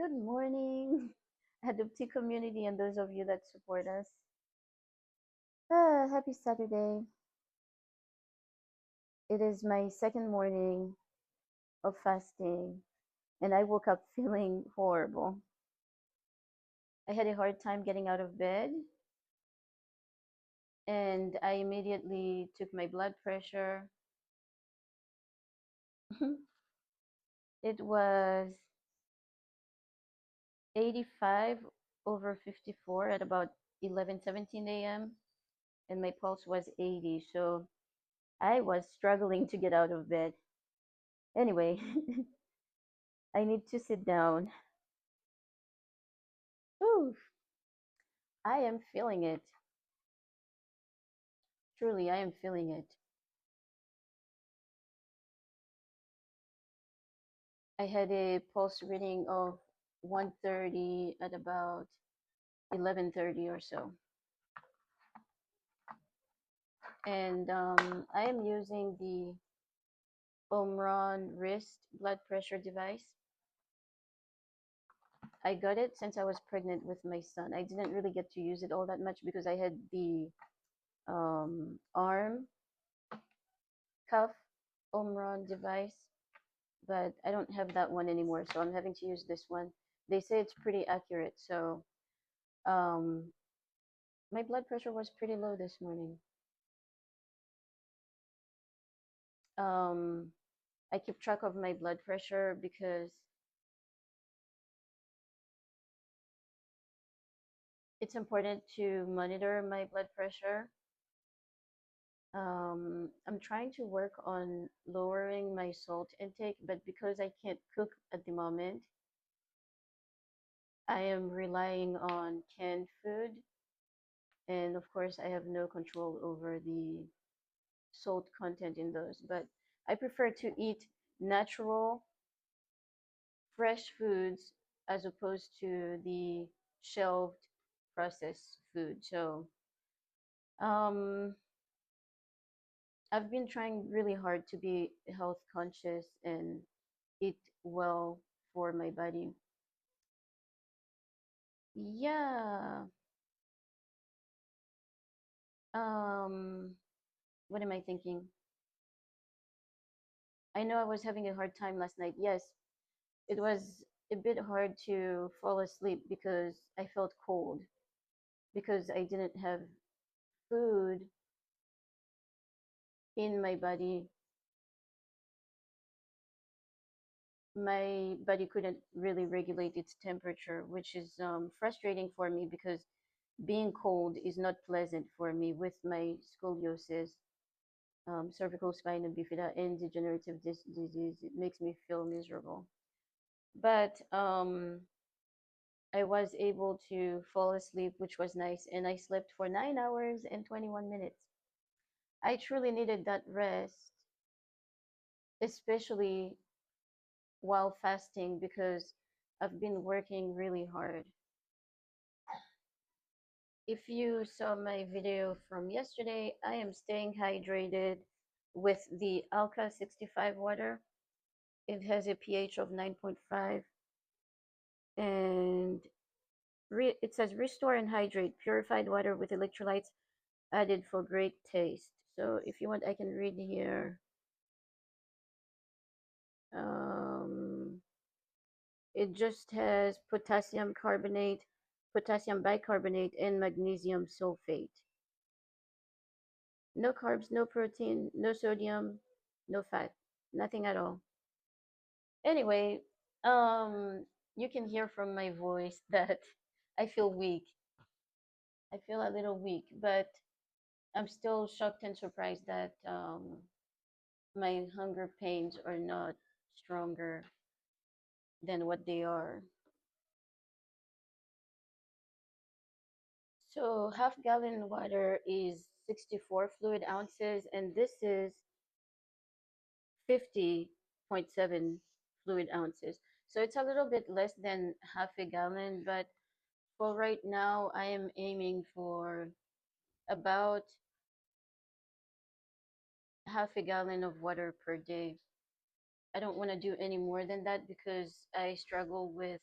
Good morning, adoptee community, and those of you that support us. Happy Saturday. It is my second morning of fasting, and I woke up feeling horrible. I had a hard time getting out of bed, and I immediately took my blood pressure. It was 85 over 54 at about 11:17 a.m., and my pulse was 80. So I was struggling to get out of bed. Anyway, I need to sit down. Ooh, I am feeling it. Truly, I am feeling it. I had a pulse reading of 130 at about 11:30 or so. And I am using the Omron wrist blood pressure device. I got it since I was pregnant with my son. I didn't really get to use it all that much because I had the arm cuff Omron device, but I don't have that one anymore, so I'm having to use this one. They say it's pretty accurate, so um, my blood pressure was pretty low this morning. Um, I keep track of my blood pressure because it's important to monitor my blood pressure. I'm trying to work on lowering my salt intake, but because I can't cook at the moment, I am relying on canned food. And of course, I have no control over the salt content in those. But I prefer to eat natural, fresh foods as opposed to the shelved processed food. So um, I've been trying really hard to be health conscious and eat well for my body. Yeah. Um, what am I thinking? I know I was having a hard time last night. Yes, it was a bit hard to fall asleep because I felt cold because I didn't have food in my body. My body couldn't really regulate its temperature, which is frustrating for me because being cold is not pleasant for me with my scoliosis, cervical spina bifida, and degenerative disease. It makes me feel miserable. But I was able to fall asleep, which was nice, and I slept for 9 hours and 21 minutes. I truly needed that rest, especially while fasting because I've been working really hard. If you saw my video from yesterday, I am staying hydrated with the Alka 65 water. It has a pH of 9.5 and it says restore and hydrate purified water with electrolytes added for great taste. So if you want, I can read here. Um, it just has potassium carbonate, potassium bicarbonate, and magnesium sulfate. No carbs, no protein, no sodium, no fat, nothing at all. Anyway, you can hear from my voice that I feel weak. I feel a little weak, but I'm still shocked and surprised that my hunger pains are not stronger than what they are. So half gallon water is 64 fluid ounces, and this is 50.7 fluid ounces. So it's a little bit less than half a gallon, but for right now, I am aiming for about half a gallon of water per day. I don't want to do any more than that because I struggle with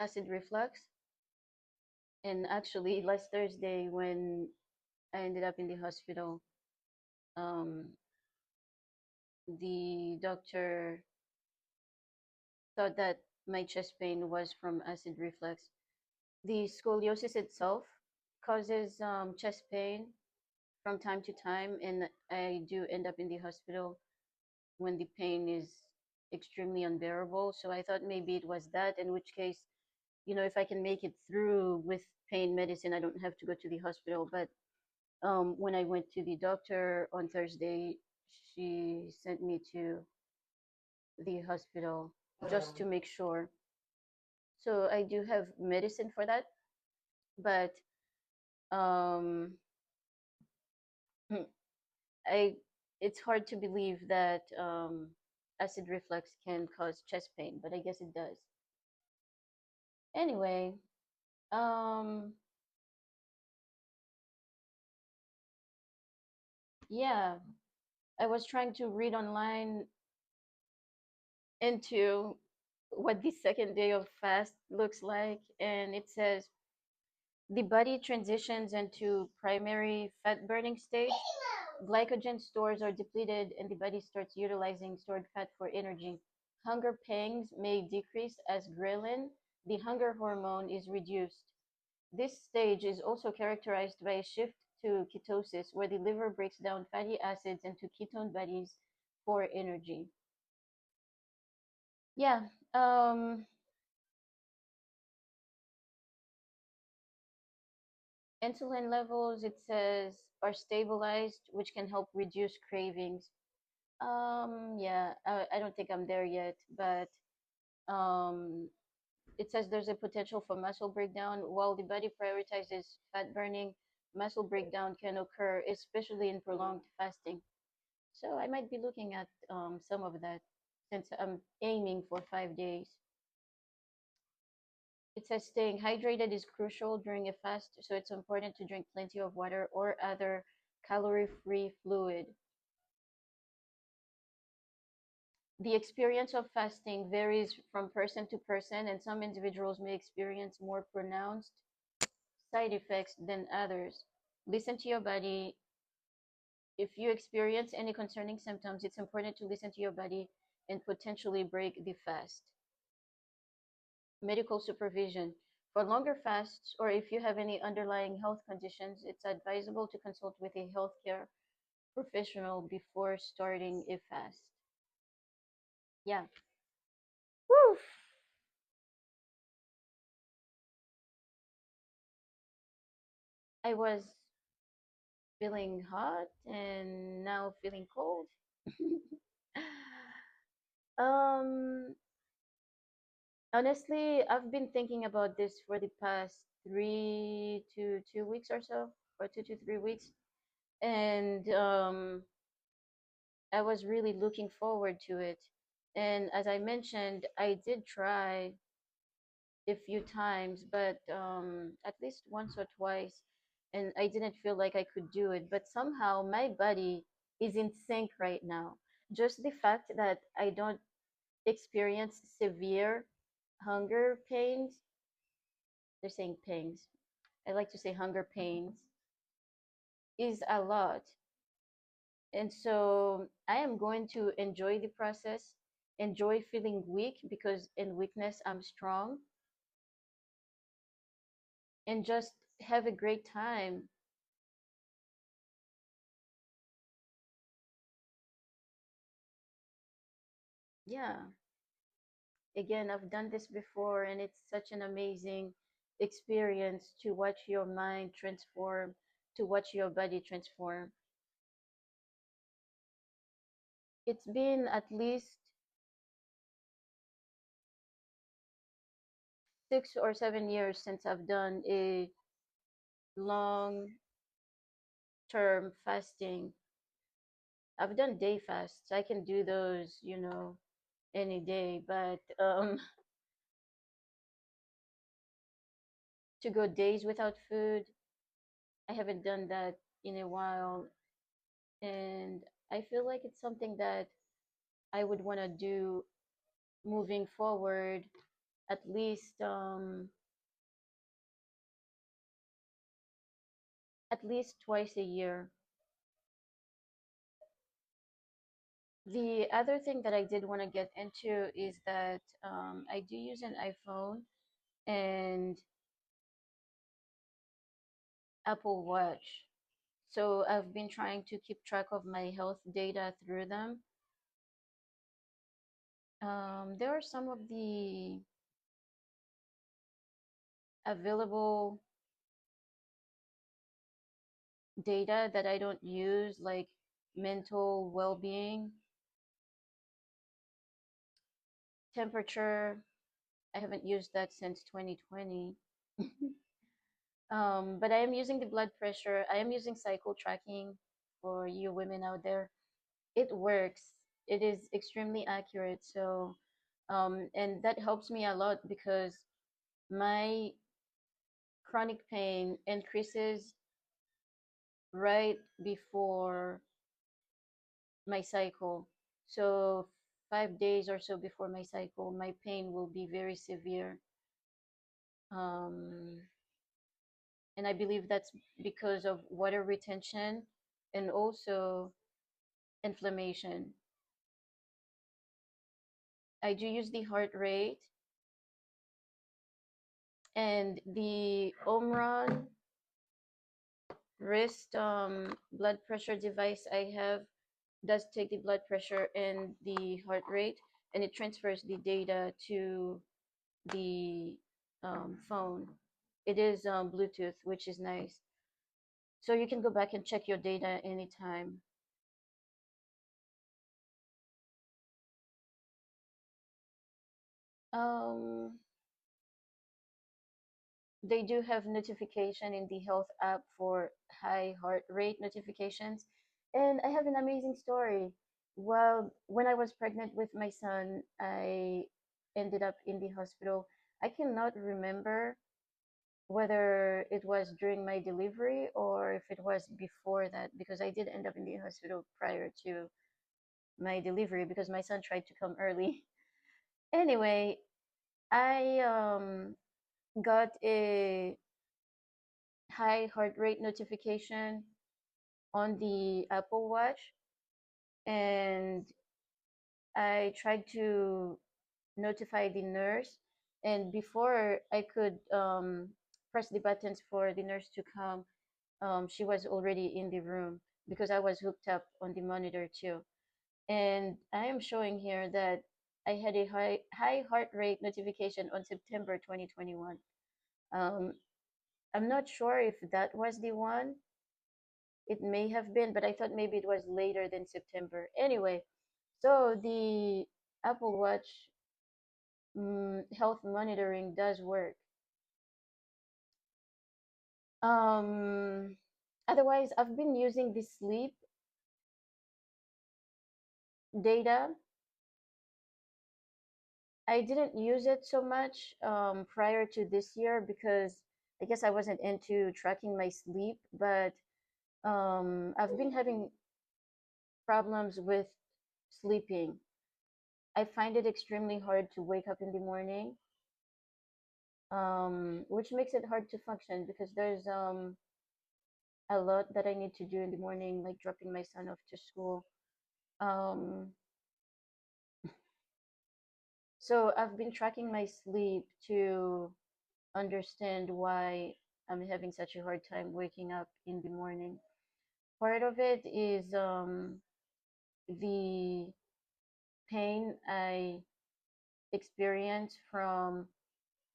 acid reflux. And actually, last Thursday, when I ended up in the hospital, um, the doctor thought that my chest pain was from acid reflux. The scoliosis itself causes chest pain from time to time, and I do end up in the hospital when the pain is extremely unbearable. So I thought maybe it was that, in which case, if I can make it through with pain medicine, I don't have to go to the hospital. But when I went to the doctor on Thursday, she sent me to the hospital just to make sure. So I do have medicine for that, but um, I it's hard to believe that acid reflux can cause chest pain, but I guess it does. Anyway, um, yeah, I was trying to read online into what the second day of fast looks like, and it says the body transitions into primary fat burning stage. Glycogen stores are depleted, and the body starts utilizing stored fat for energy. Hunger pangs may decrease as ghrelin, the hunger hormone, is reduced. This stage is also characterized by a shift to ketosis, where the liver breaks down fatty acids into ketone bodies for energy. Yeah, um, insulin levels, it says, are stabilized, which can help reduce cravings. Yeah, I don't think I'm there yet, but um, it says there's a potential for muscle breakdown. While the body prioritizes fat burning, muscle breakdown can occur, especially in prolonged fasting. So I might be looking at some of that since I'm aiming for 5 days. It says staying hydrated is crucial during a fast, so it's important to drink plenty of water or other calorie-free fluid. The experience of fasting varies from person to person, and some individuals may experience more pronounced side effects than others. Listen to your body. If you experience any concerning symptoms, it's important to listen to your body and potentially break the fast. Medical supervision. For longer fasts, or if you have any underlying health conditions, it's advisable to consult with a healthcare professional before starting a fast. Yeah. Woo! I was feeling hot and now feeling cold. um, Honestly, I've been thinking about this for the past 3 to 2 weeks or so, or 2 to 3 weeks, and I was really looking forward to it. And as I mentioned, I did try a few times, but at least once or twice, and I didn't feel like I could do it. But somehow my body is in sync right now. Just the fact that I don't experience severe hunger pains, they're saying pains. I like to say hunger pains, is a lot. And so I am going to enjoy the process, enjoy feeling weak because in weakness I'm strong, and just have a great time. Yeah. Again, I've done this before, and it's such an amazing experience to watch your mind transform, to watch your body transform. It's been at least 6 or 7 years since I've done a long term fasting. I've done day fasts. I can do those, any day, but to go days without food, I haven't done that in a while. And I feel like it's something that I would want to do moving forward. at least twice a year. The other thing that I did want to get into is that I do use an iPhone and Apple Watch. So I've been trying to keep track of my health data through them. There are some of the available data that I don't use, like mental well-being, temperature. I haven't used that since 2020. But I am using the blood pressure. I am using cycle tracking for you women out there. It works. It is extremely accurate. So, and that helps me a lot because my chronic pain increases right before my cycle. So 5 days or so before my cycle, my pain will be very severe. Um, and I believe that's because of water retention and also inflammation. I do use the heart rate and the Omron wrist blood pressure device I have does take the blood pressure and the heart rate, and it transfers the data to the phone. It is Bluetooth, which is nice. So you can go back and check your data anytime. Um, they do have notification in the health app for high heart rate notifications. And I have an amazing story. Well, when I was pregnant with my son, I ended up in the hospital. I cannot remember whether it was during my delivery or if it was before that, because I did end up in the hospital prior to my delivery because my son tried to come early. Anyway, I got a high heart rate notification on the Apple Watch, and I tried to notify the nurse. And before I could press the buttons for the nurse to come, she was already in the room because I was hooked up on the monitor too. And I am showing here that I had a high heart rate notification on September 2021. Um, I'm not sure if that was the one. It may have been, but I thought maybe it was later than September. Anyway, so the Apple Watch health monitoring does work. Um, Otherwise, I've been using the sleep data. I didn't use it so much prior to this year because I guess I wasn't into tracking my sleep, but I've been having problems with sleeping. I find it extremely hard to wake up in the morning, which makes it hard to function because there's a lot that I need to do in the morning, like dropping my son off to school. Um, so I've been tracking my sleep to understand why I'm having such a hard time waking up in the morning. Part of it is the pain I experience from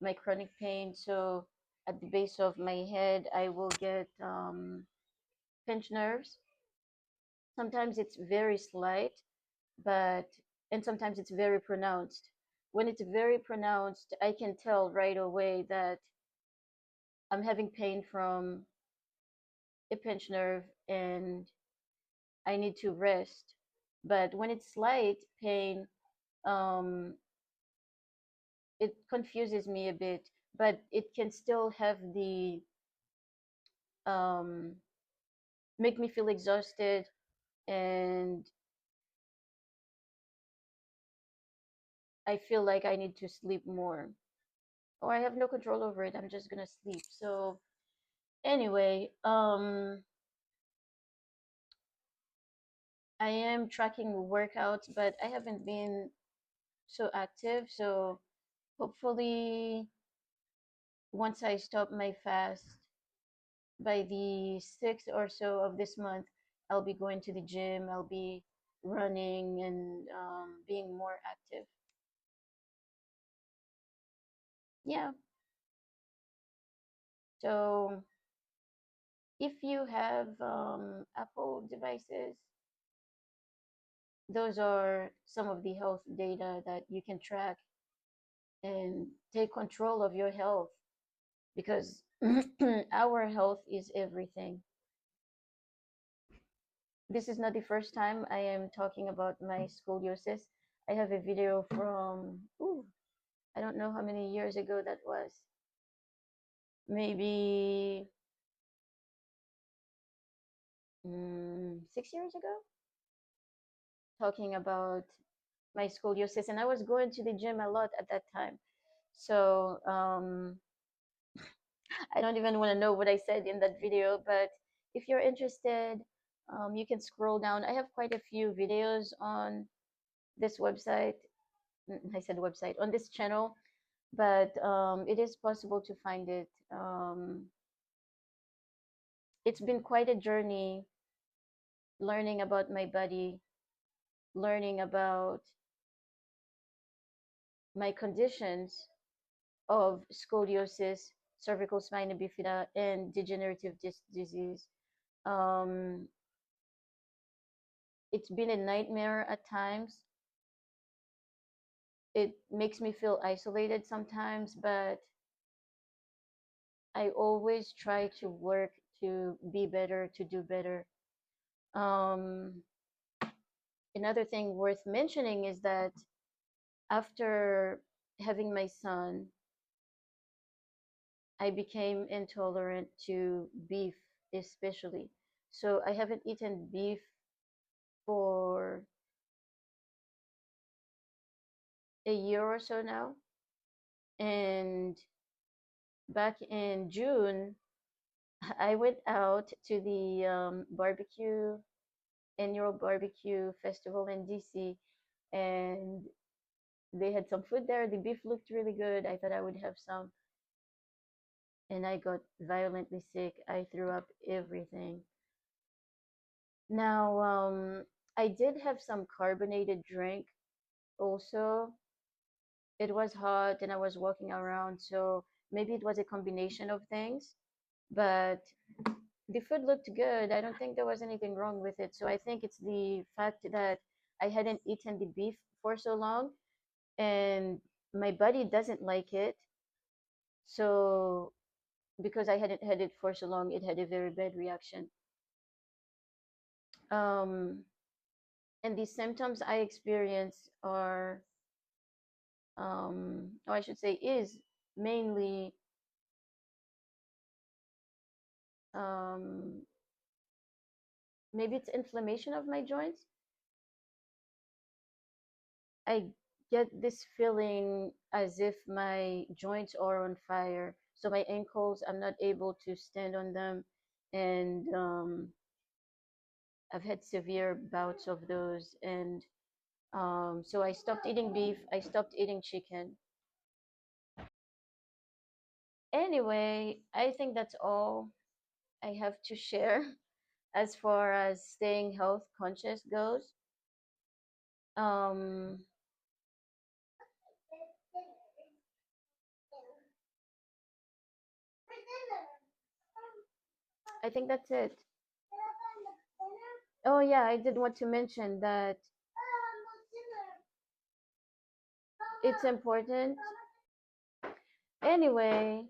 my chronic pain. So at the base of my head, I will get pinched nerves. Sometimes it's very slight, but and sometimes it's very pronounced. When it's very pronounced, I can tell right away that I'm having pain from a pinched nerve and I need to rest. But when it's slight pain, um, it confuses me a bit, but it can still have the um, make me feel exhausted, and I feel like I need to sleep more. or I have no control over it. I'm just gonna sleep. So anyway, I am tracking workouts, but I haven't been so active. So hopefully, once I stop my fast by the 6th or so of this month, I'll be going to the gym. I'll be running and being more active. Yeah. So if you have Apple devices, those are some of the health data that you can track and take control of your health because our health is everything. This is not the first time I am talking about my scoliosis. I have a video from, I don't know how many years ago that was. Maybe 6 years ago, talking about my scoliosis. And I was going to the gym a lot at that time. So I don't even want to know what I said in that video, but if you're interested, you can scroll down. I have quite a few videos on this website. I said website, on this channel, but it is possible to find it. It's been quite a journey learning about my body, learning about my conditions of scoliosis, cervical spina bifida, and degenerative disc disease. Um, it's been a nightmare at times. It makes me feel isolated sometimes, but I always try to work to be better, to do better. Um, Another thing worth mentioning is that after having my son, I became intolerant to beef, especially. So I haven't eaten beef for a year or so now. And back in June, I went out to the barbecue, annual barbecue festival in DC, and they had some food there. The beef looked really good. I thought I would have some, and I got violently sick. I threw up everything. Now, I did have some carbonated drink also. It was hot and I was walking around, so maybe it was a combination of things, but the food looked good. I don't think there was anything wrong with it. So I think it's the fact that I hadn't eaten the beef for so long and my body doesn't like it. So because I hadn't had it for so long, it had a very bad reaction. Um, and the symptoms I experience are, or I should say, is mainly um, maybe it's inflammation of my joints. I get this feeling as if my joints are on fire. So my ankles, I'm not able to stand on them, and I've had severe bouts of those. And so I stopped eating beef. I stopped eating chicken. Anyway, I think that's all I have to share as far as staying health conscious goes. Um, I think that's it. Oh yeah, I did want to mention that it's important. Anyway,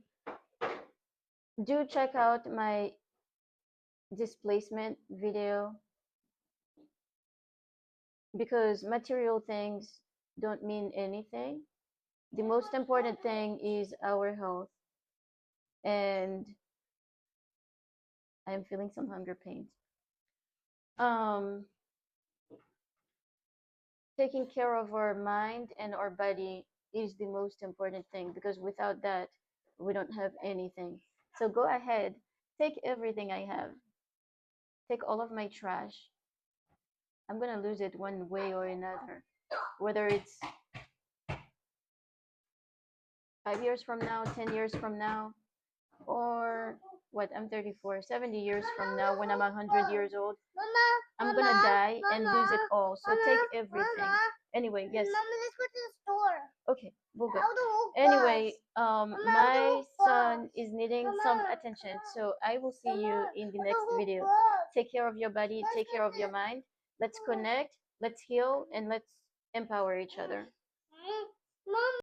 do check out my displacement video because material things don't mean anything. The most important thing is our health, and I'm feeling some hunger pains. Um, Taking care of our mind and our body is the most important thing, because without that, we don't have anything. So go ahead, take everything I have, take all of my trash. I'm gonna lose it one way or another, whether it's 5 years from now, 10 years from now, or what, I'm 34, 70 years from now, when I'm 100 years old, I'm gonna die and lose it all. So take everything. Anyway, yes. Mama, let's go to the store. Okay, we'll go. How do Anyway, Mama, my bus. son is needing some Mama. attention, so I will see you Mama, in the how next do video. bus? Take care of your body, take care of your mind. Let's connect, let's heal, and let's empower each other. Mom.